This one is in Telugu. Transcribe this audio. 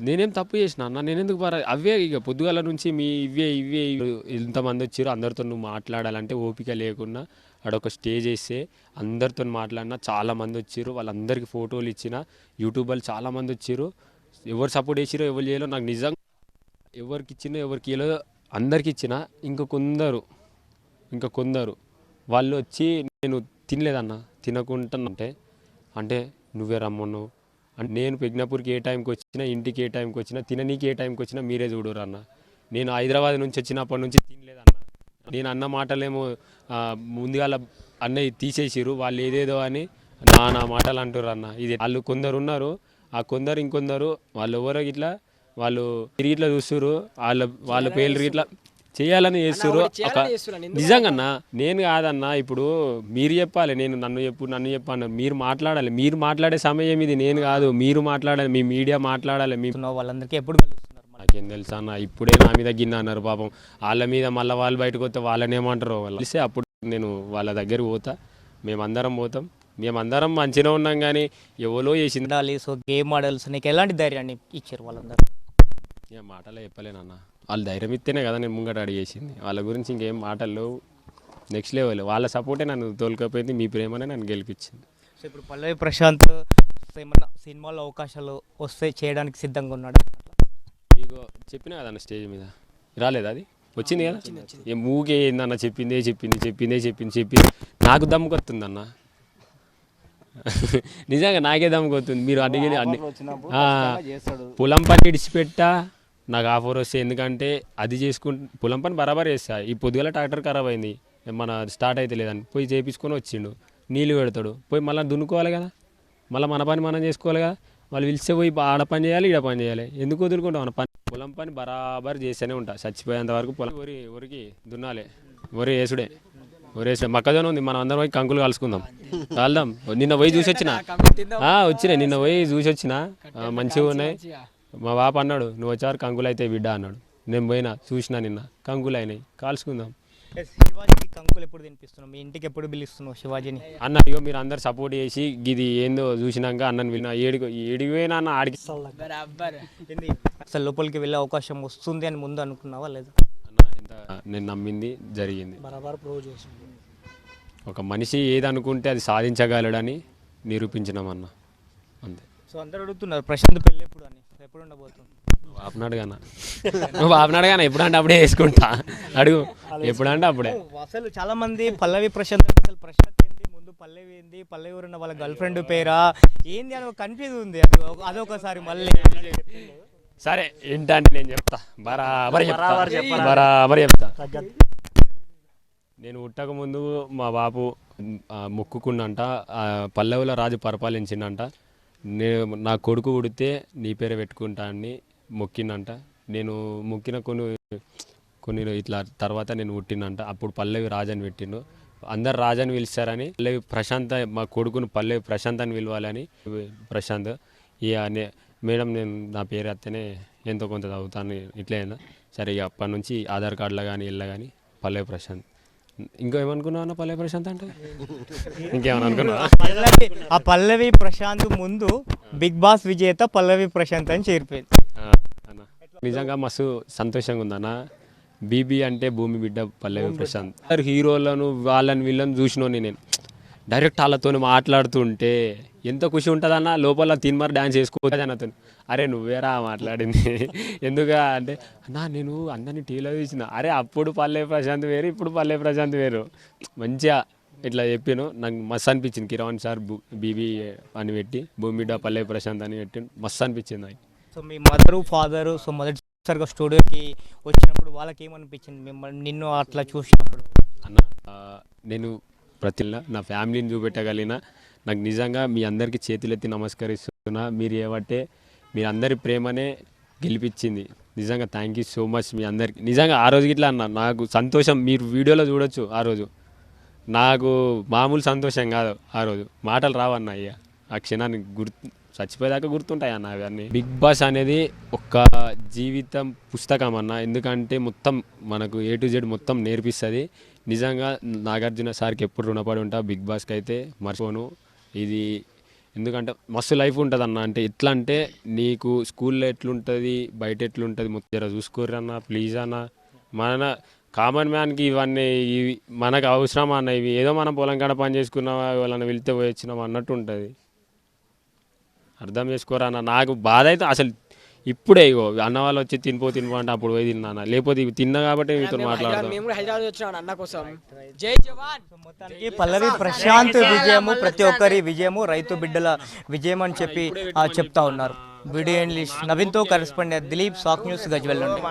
నేనేం తప్పు చేసిన అన్న నేనెందుకు అవే ఇక పొద్దుగాల నుంచి మీ ఇవే ఇంతమంది వచ్చారు అందరితో నువ్వు మాట్లాడాలంటే ఓపిక లేకుండా ఆడొక స్టేజ్ వేస్తే అందరితో మాట్లాడినా చాలామంది వచ్చారు వాళ్ళందరికీ ఫోటోలు ఇచ్చిన యూట్యూబర్లు చాలామంది వచ్చారు ఎవరు సపోర్ట్ చేసిరో ఎవరు చేయలో నాకు నిజంగా ఎవరికి ఇచ్చినా ఎవరికి ఇవ్వలేదో అందరికి ఇచ్చిన ఇంకా కొందరు వాళ్ళు వచ్చి నేను తినలేదన్న తినకుండా అంటే నువ్వే రమ్మన్నావు అంటే నేను పెగ్నాపూర్కి ఏ టైంకి వచ్చినా ఇంటికి ఏ టైంకి వచ్చినా తిననీకి ఏ టైంకి వచ్చినా మీరే చూడరు అన్న నేను హైదరాబాద్ నుంచి వచ్చినప్పటి నుంచి తినలేదన్న నేను అన్న మాటలేమో ముందుగాల అన్నయ్య తీసేసిరు వాళ్ళు ఏదేదో అని నా మాటలు అంటారు అన్న ఇది వాళ్ళు కొందరు ఉన్నారు ఆ కొందరు ఇంకొందరు వాళ్ళు ఎవరో ఇట్లా వాళ్ళు తిరిగి ఇట్లా చూస్తున్నారు వాళ్ళ పేర్లు ఇట్లా చేయాలని చేస్తున్నారు నిజంగా నేను కాదన్నా ఇప్పుడు మీరు చెప్పాలి నన్ను చెప్పాను మీరు మాట్లాడాలి మీరు మాట్లాడే సమయం ఇది నేను కాదు మీరు మాట్లాడాలి మీ మీడియా మాట్లాడాలి మీ వాళ్ళందరికీ ఎప్పుడు నాకేం తెలుసా అన్న ఇప్పుడే నా మీద గిన్నె అన్నారు పాపం వాళ్ళ మీద మళ్ళీ వాళ్ళు బయటకు వస్తే వాళ్ళని ఏమంటారు వాళ్ళు తెలిస్తే అప్పుడు నేను వాళ్ళ దగ్గరికి పోతా మేమందరం పోతాం మేమందరం మంచిగా ఉన్నాం కానీ ఎవరో చేసింది సో గేమ్ మోడల్స్ నీకు ఎలాంటి ధైర్యాన్ని ఇచ్చారు వాళ్ళందరూ ఇక మాటలే చెప్పలేనన్న వాళ్ళు ధైర్యం ఇస్తేనే కదా నేను ముంగట అడిగేసింది వాళ్ళ గురించి ఇంకేం మాటలు నెక్స్ట్ లెవెల్ వాళ్ళ సపోర్టే నన్ను తోలుకపోయింది మీ ప్రేమనే నన్ను గెలిపించింది సో ఇప్పుడు పల్లవి ప్రశాంత్ ఏమన్నా సినిమాలో అవకాశాలు వస్తే చేయడానికి సిద్ధంగా ఉన్నాడు మీకు చెప్పినా కదన్న స్టేజ్ మీద రాలేదు అది వచ్చింది కదా ఏ మూగే ఏందన్న చెప్పింది నాకు దమ్ముకొస్తుందన్న నిజంగా నాకే దమ్ముకొస్తుంది మీరు అడిగి పొలం పని ఇడిచిపెట్టా నాకు ఆఫర్ వస్తే ఎందుకంటే అది పొలం పని బరాబర్ చేస్తా ఈ పొద్దుగల ట్రాక్టర్ ఖరాబ్ అయింది మన స్టార్ట్ అయితే లేదని పోయి చేయించుకొని వచ్చిండు నీళ్ళు పెడతాడు పోయి మళ్ళీ దున్నుకోవాలి కదా మళ్ళీ మన పని మనం చేసుకోవాలి కదా వాళ్ళు పిలిస్తే పోయి ఆడ పని చేయాలి ఈడ పని చేయాలి ఎందుకు వదులుకుంటాం మన పని పొలం పని బరాబర్ చేస్తూనే ఉంటా చచ్చిపోయేంత వరకు పొలం వరికి దున్నాలి వేసుడే మొక్కజొన్న ఉంది మనం అందరం పోయి కంకులు కలుసుకుందాం కలుద్దాం నిన్న పోయి చూసి వచ్చినాయి నిన్న పోయి చూసి వచ్చిన మంచిగా ఉన్నాయి మా బాప అన్నాడు నువ్వు వచ్చారు కంకులు అయితే బిడ్డ అన్నాడు నేను పోయినా చూసినా నిన్న కంకులు అయినాయి కాల్చుకుందాం శివాజీకి కంకులు ఎప్పుడు తినిపిస్తున్నావు మీ ఇంటికి ఎప్పుడు పిలుస్తున్నావు శివాజీని అన్న ఇగో మీరు అందరు సపోర్ట్ చేసి ఇది ఏందో చూసినాక అన్నని విన్నా ఏడికి పోయినా అన్న ఆడికి అసలు లోపలికి వెళ్ళే అవకాశం వస్తుంది అని ముందు అనుకున్నావా లేదా నేను నమ్మింది జరిగింది ఒక మనిషి ఏది అనుకుంటే అది సాధించగలడని నిరూపించినామన్న అంతే సో అందరు అడుగుతున్నారు ప్రశాంత్ పెళ్ళి ఎప్పుడు ఉండబోతుంది బాబునాడుగానా ఎప్పుడంటే అప్పుడే వేసుకుంటా అడుగు ఎప్పుడంటే అప్పుడే అసలు చాలా మంది పల్లవి ప్రశాంత్ అంటే అసలు ప్రశాంత్ ఏంది ముందు పల్లవి ఏంది పల్లవి ఉన్న వాళ్ళ గర్ల్ ఫ్రెండ్ పేరా ఏంది అని కన్ఫ్యూజ్ ఉంది అదొకసారి మళ్ళీ సరే ఏంటంటే నేను చెప్తా బరాబర్ చెప్తా నేను పుట్టక ముందు మా బాపు మొక్కుకున్నంట పల్లెవుల రాజు పరిపాలించిండంట నా కొడుకు ఉడితే నీ పేరే పెట్టుకుంటా అని మొక్కినంట నేను మొక్కిన కొన్ని ఇట్లా తర్వాత నేను పుట్టినంట అప్పుడు పల్లవి రాజు అని పెట్టిండు అందరు రాజని పిలుస్తారని పల్లవి ప్రశాంత్ మా కొడుకును పల్లవి ప్రశాంత్ అని పిలవాలని ప్రశాంత్ ఇక మేడం నేను నా పేరు వస్తేనే ఎంతో కొంత చదువుతాను ఇట్లయినా సరే ఇక అప్పటి నుంచి ఆధార్ కార్డులో కానీ ఇళ్ళ కానీ పల్లవి ప్రశాంత్ ఇంకా ఏమనుకున్నావు అన్న పల్లవి ప్రశాంత్ అంటే ఇంకేమని అనుకున్నావా ఆ పల్లవి ప్రశాంత్ ముందు బిగ్ బాస్ విజేత పల్లవి ప్రశాంత్ అని చేరిపోయింది అన్న నిజంగా మస్తు సంతోషంగా ఉందన్న బీబీ అంటే భూమి బిడ్డ పల్లవి ప్రశాంత్ హీరోలను వాళ్ళని వీళ్ళని చూసినోని నేను డైరెక్ట్ వాళ్ళతో మాట్లాడుతుంటే ఎంత ఖుషి ఉంటుందన్న లోపల తిన్మార్ డ్యాన్స్ చేసుకోవచ్చు అన్నతో అరే నువ్వేరా మాట్లాడింది ఎందుకు అంటే అన్నా నేను అందరినీ టీవీలో చూసిన అరే అప్పుడు పల్లవి ప్రశాంత్ వేరు ఇప్పుడు పల్లవి ప్రశాంత్ వేరు మంచిగా ఇట్లా చెప్పాను నాకు మస్తు అనిపించింది కిరణ్ సార్ బీబీ అని పెట్టి భూమి బిడ్డ పల్లవి ప్రశాంత్ అని పెట్టి మస్తు అనిపించింది నాకు సో మీ మదరు ఫాదరు సో మొదటిసారిగా స్టూడియోకి వచ్చినప్పుడు వాళ్ళకి ఏమనిపించింది మిమ్మల్ని నిన్ను అట్లా చూసినప్పుడు అన్న నేను నా ఫ్యామిలీని చూపెట్టగలిగిన నాకు నిజంగా మీ అందరికీ చేతులెత్తి నమస్కరిస్తున్నా మీరు ఏమంటే మీ అందరి ప్రేమనే గెలిపించింది నిజంగా థ్యాంక్ యూ సో మచ్ మీ అందరికి నిజంగా ఆ రోజు ఇట్లా అన్న నాకు సంతోషం మీరు వీడియోలో చూడొచ్చు ఆ రోజు నాకు మామూలు సంతోషం కాదు ఆ రోజు మాటలు రావన్న అయ్యా ఆ క్షణాన్ని చచ్చిపోయేదాకా గుర్తుంటాయి అన్న అవన్నీ బిగ్ బాస్ అనేది ఒక జీవితం పుస్తకం అన్న ఎందుకంటే మొత్తం మనకు A to Z మొత్తం నేర్పిస్తుంది నిజంగా నాగార్జున సార్కి ఎప్పుడు రుణపడి ఉంటా బిగ్ బాస్కి అయితే మర్చిపోను ఇది ఎందుకంటే మస్తు లైఫ్ ఉంటుంది అన్న. అంటే ఎట్లా అంటే నీకు స్కూల్లో ఎట్లుంటుంది బయట ఎట్లుంటుంది మొత్తం జర చూసుకోర్రి అన్న ప్లీజ్ అన్న. మన కామన్ మ్యాన్కి ఇవన్నీ ఇవి మనకు అవసరమా అన్న? ఇవి ఏదో మనం పొలం కాడ పని చేసుకున్నావా వాళ్ళని వెళ్తే పోయి వచ్చినావా అన్నట్టు ఉంటుంది. అర్థం చేసుకోరా అన్న. నాకు బాధ అయితే అసలు ఇప్పుడే ఇగో అన్న వాళ్ళు వచ్చి తినిపో అంటే అప్పుడు పోయి తిన్నాను, లేకపోతే ఇవి తిన్నా కాబట్టి మీతో మాట్లాడతాం. మేము కూడా హైదరాబాద్ వచ్చినాం అన్న కోసం. జై జవాన్. మొత్తానికి పల్లవి ప్రశాంత్ విజయము ప్రతి ఒక్కరి విజయము, రైతు బిడ్డల విజయం అని చెప్పి చెప్తా ఉన్నారు. వీడియో జర్నలిస్ట్ నవీన్తో కరెస్పాండెంట్ దిలీప్, సాక్ న్యూస్, గజ్వెల్ నుండి.